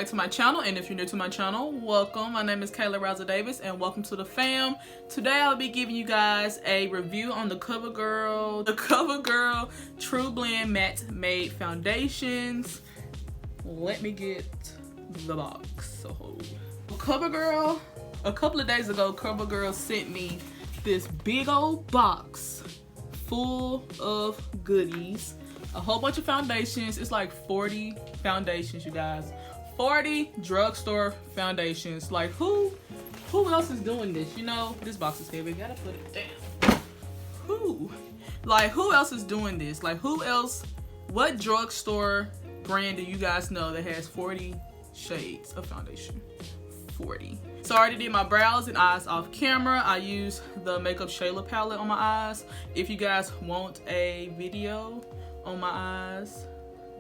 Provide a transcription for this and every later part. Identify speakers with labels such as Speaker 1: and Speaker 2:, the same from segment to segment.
Speaker 1: back to my channel, and if you're new to my channel, welcome. My name is Rouser-Davis, and welcome to the fam. Today I'll be giving you guys a review on the Covergirl Trueblend Matte Made Foundations. Let me get the box. So Covergirl, a couple of days ago, Covergirl sent me this big old box full of goodies. A whole bunch of foundations. It's like 40 foundations, you guys. 40 drugstore foundations. Like who else is doing this? You know, this box is heavy. Gotta put it down. Who else is doing this? Like who else? What drugstore brand do you guys know that has 40 shades of foundation? 40. So I already did my brows and eyes off camera. I used the Makeup Shayla palette on my eyes. If you guys want a video on my eyes,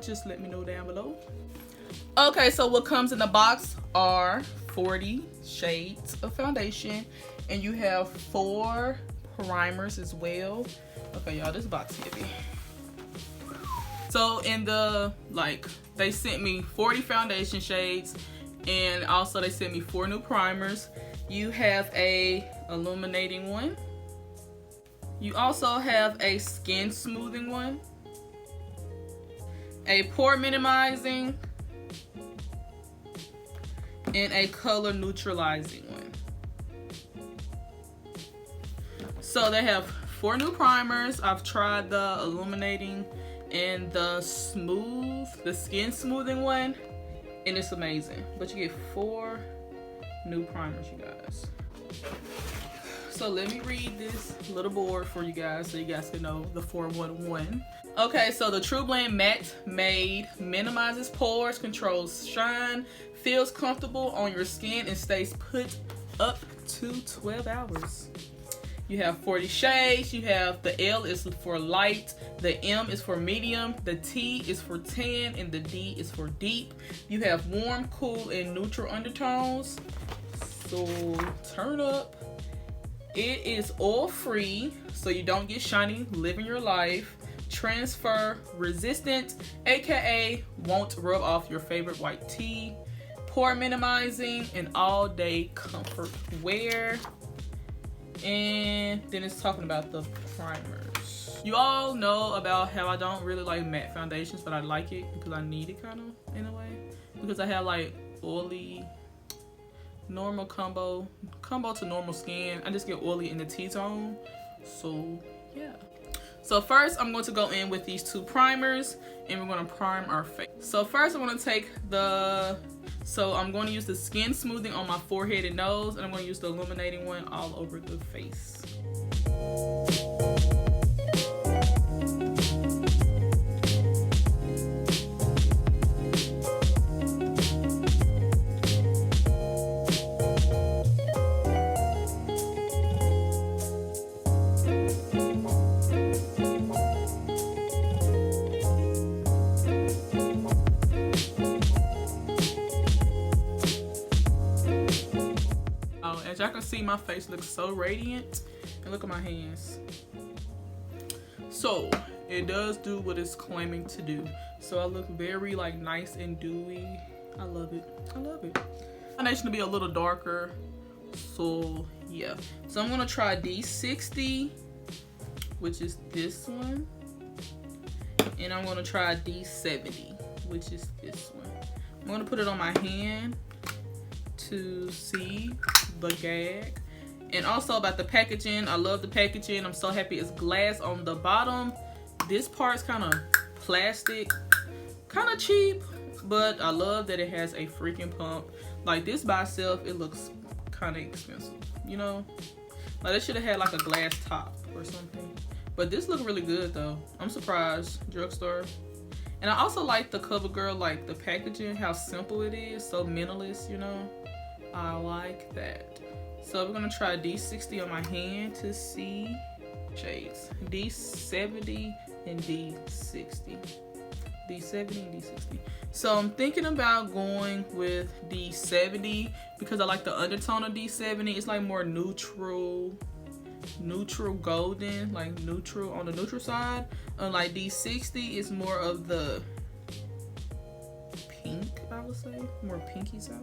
Speaker 1: just let me know down below. Okay, so what comes in the box are 40 shades of foundation, and you have 4 primers as well. Okay, y'all, this box is heavy. So in the, they sent me 40 foundation shades, and also they sent me 4 new primers. You have a illuminating one. You also have a skin smoothing one, a pore minimizing, and a color neutralizing one. So they have 4 new primers. I've tried the illuminating and the skin smoothing one, and it's amazing. But you get 4 new primers, you guys. So let me read this little board for you guys so you guys can know the 411. Okay, so the TruBlend Matte Made minimizes pores, controls shine, feels comfortable on your skin, and stays put up to 12 hours. You have 40 shades. You have the L is for light, the M is for medium, the T is for tan, and the D is for deep. You have warm, cool, and neutral undertones. So turn up. It is oil free, so you don't get shiny living your life. Transfer resistant, aka won't rub off your favorite white tee. Pore minimizing, and all day comfort wear. And then it's talking about the primers. You all know about how I don't really like matte foundations, but I like it because I need it kind of in a way, because I have like oily normal combo to normal skin. I just get oily in the T-zone. So yeah. So first I'm going to go in with these 2 primers, and we're going to prime our face. So first I'm going to take I'm going to use the skin smoothing on my forehead and nose, and I'm going to use the illuminating one all over the face. As y'all can see, my face looks so radiant, and look at my hands. So it does do what it's claiming to do. So I look very nice and dewy. I love it. I love it. Foundation to be a little darker. So yeah. So I'm gonna try D60, which is this one, and I'm gonna try D70, which is this one. I'm gonna put it on my hand to see the gag. And also about the packaging, I love the packaging. I'm so happy it's glass on the bottom. This part's kind of plastic, kind of cheap, but I love that it has a freaking pump. Like this by itself, it looks kind of expensive, you know? Like it should have had like a glass top or something. But this looks really good though. I'm surprised. Drugstore. And I also like the Covergirl, like the packaging, how simple it is, so minimalist, you know? I like that. So we're gonna try D60 on my hand to see shades. D70 and D60. D70 and D60. So I'm thinking about going with D70 because I like the undertone of D70. It's like more neutral golden, like neutral on the neutral side. Unlike D60 is more of the pink, I would would say, more pinky side.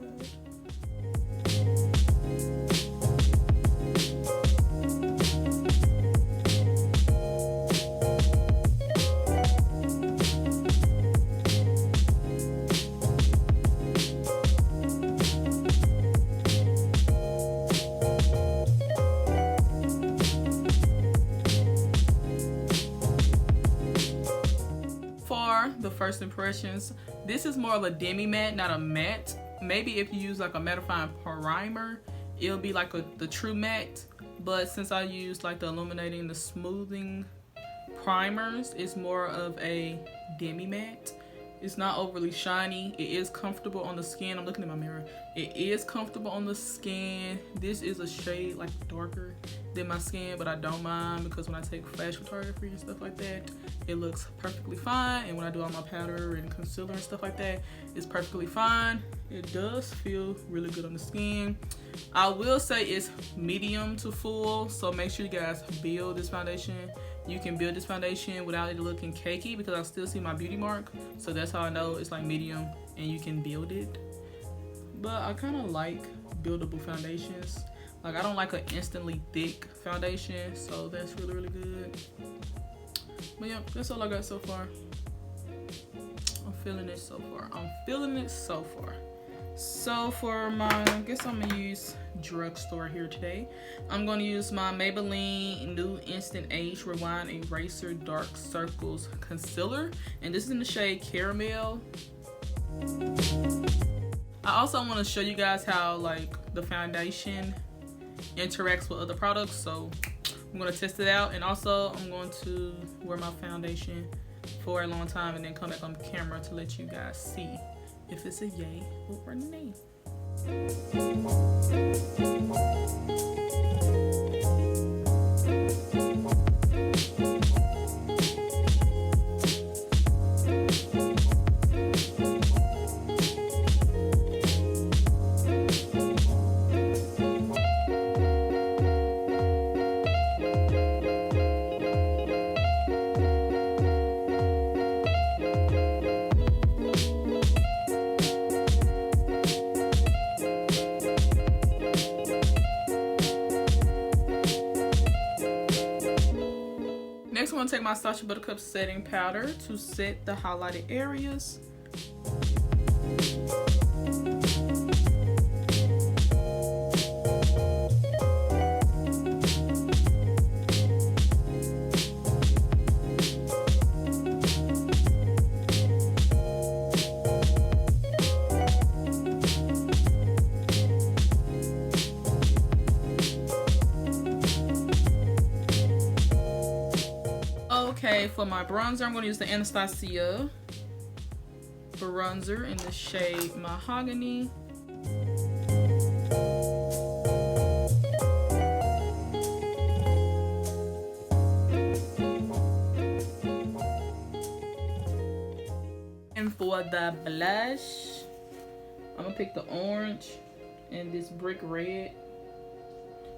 Speaker 1: The first impressions, this is more of a demi matte, not a matte. Maybe if you use like a mattifying primer, it'll be like the true matte, but since I use like the illuminating, the smoothing primers, it's more of a demi matte. It's not overly shiny. It is comfortable on the skin. I'm looking at my mirror. It is comfortable on the skin. This is a shade like darker than my skin, but I don't mind because when I take flash photography and stuff like that, it looks perfectly fine. And when I do all my powder and concealer and stuff like that, it's perfectly fine. It does feel really good on the skin. I will say it's medium to full, so make sure you guys build this foundation. You can build this foundation without it looking cakey because I still see my beauty mark, so that's how I know it's like medium and you can build it. But I kind of like buildable foundations. Like, I don't like an instantly thick foundation, so that's really good. But yeah, that's all I got so far. I'm feeling it so far. I'm feeling it so far. So for my, I guess I'm gonna use drugstore here today. I'm gonna use my Maybelline New Instant Age Rewind Eraser Dark Circles Concealer, and this is in the shade Caramel. I also want to show you guys how like the foundation interacts with other products, so I'm going to test it out, and also I'm going to wear my foundation for a long time and then come back on camera to let you guys see if it's a yay or a nay. Next, I'm going to take my Sacha Buttercup setting powder to set the highlighted areas. Okay, for my bronzer, I'm going to use the Anastasia bronzer in the shade Mahogany. And for the blush, I'm going to pick the orange and this brick red.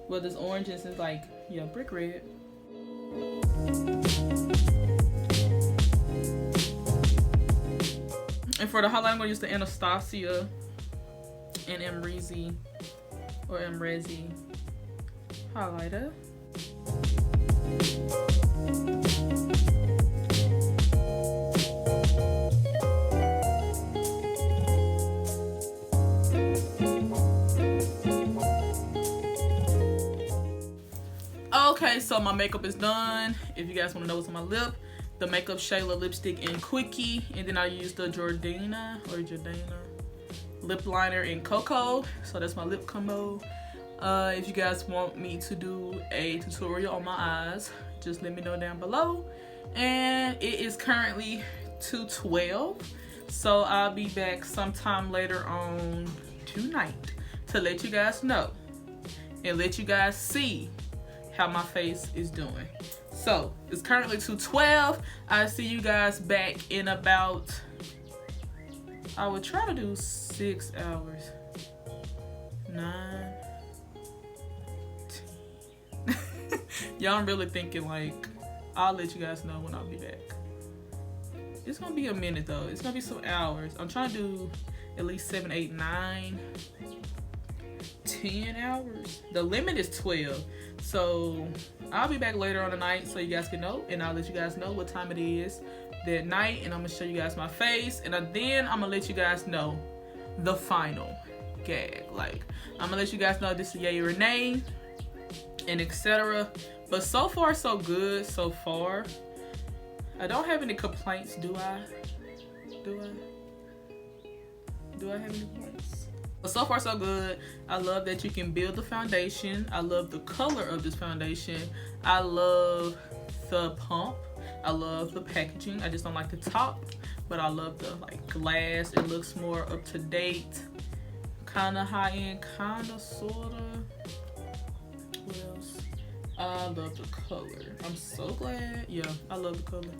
Speaker 1: Well, this orange is like, yeah, brick red. And for the highlight, I'm going to use the Anastasia and Amrezy or Amrezy highlighter. Okay, so my makeup is done. If you guys want to know what's on my lip, the Makeup Shayla lipstick in Quickie, and then I used the Jordana lip liner in Cocoa. So that's my lip combo. If you guys want me to do a tutorial on my eyes, just let me know down below. And it is currently 2:12, so I'll be back sometime later on tonight to let you guys know and let you guys see how my face is doing. So it's currently 2:12. I see you guys back in about, I would try to do 6 hours. 9, 10. Y'all, I'm really thinking like, I'll let you guys know when I'll be back. It's gonna be a minute though. It's gonna be some hours. I'm trying to do at least 7, 8, 9, 10 hours. The limit is 12. So I'll be back later on the night so you guys can know, and I'll let you guys know what time it is that night, and I'm gonna show you guys my face, and then I'm gonna let you guys know the final gag. Like, I'm gonna let you guys know this is Yay or Nay and etc. But so far so good. So far I don't have any complaints. Do I have any complaints? But so far so good. I love that you can build the foundation. I love the color of this foundation. I love the pump. I love the packaging. I just don't like the top, but I love the like glass. It looks more up to date, kind of high end, kind of sorta. What else? I love the color. I'm so glad. Yeah, I love the color.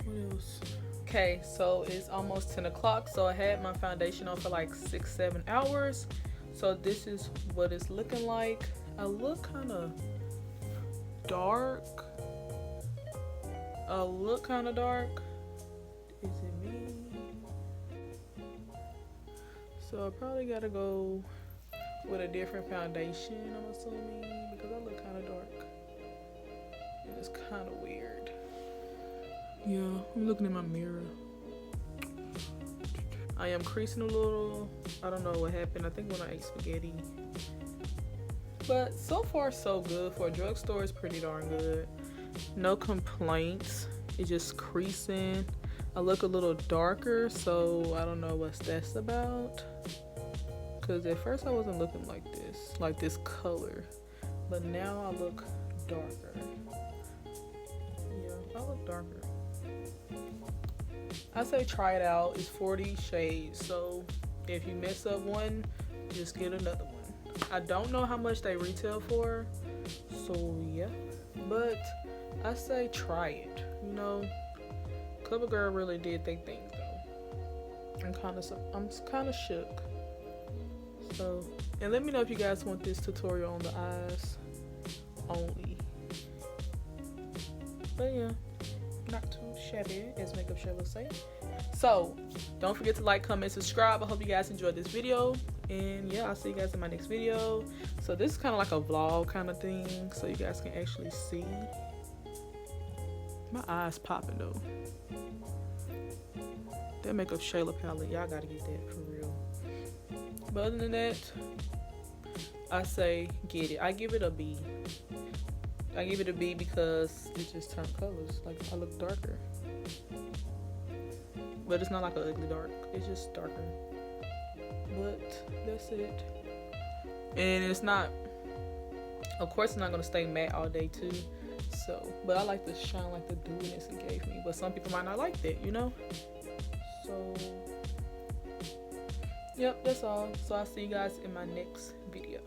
Speaker 1: What else? Okay, so it's almost 10 o'clock. So I had my foundation on for like 6, 7 hours. So this is what it's looking like. I look kind of dark. Is it me? So I probably gotta go with a different foundation, I'm assuming, because I look kind of dark. And it's kind of weird. Yeah, I'm looking in my mirror. I am creasing a little. I don't know what happened. I think when I ate spaghetti. But so far so good. For a drugstore, it's pretty darn good. No complaints. It's just creasing. I look a little darker, so I don't know what that's about. Because at first I wasn't looking like this color. But now I look darker. Yeah, I look darker. I say try it out. It's 40 shades, so if you mess up one, just get another one. I don't know how much they retail for, so yeah, but I say try it. You know, Covergirl really did their thing though. I'm kind of shook. So, and let me know if you guys want this tutorial on the eyes only. But yeah, not too shabby, as Makeup Show will say. So don't forget to like, comment, subscribe. I hope you guys enjoyed this video, and yeah, I'll see you guys in my next video. So this is kind of like a vlog kind of thing, so you guys can actually see. My eyes popping though. That Makeup Shayla palette, y'all gotta get that for real. But other than that, I say get it. I give it a B. I give it a B because it just turned colors. Like, I look darker. But it's not like an ugly dark. It's just darker. But that's it. And it's not, of course it's not going to stay matte all day too. So, but I like the shine, like the dewiness it gave me. But some people might not like that, you know? So, yep, that's all. So I'll see you guys in my next video.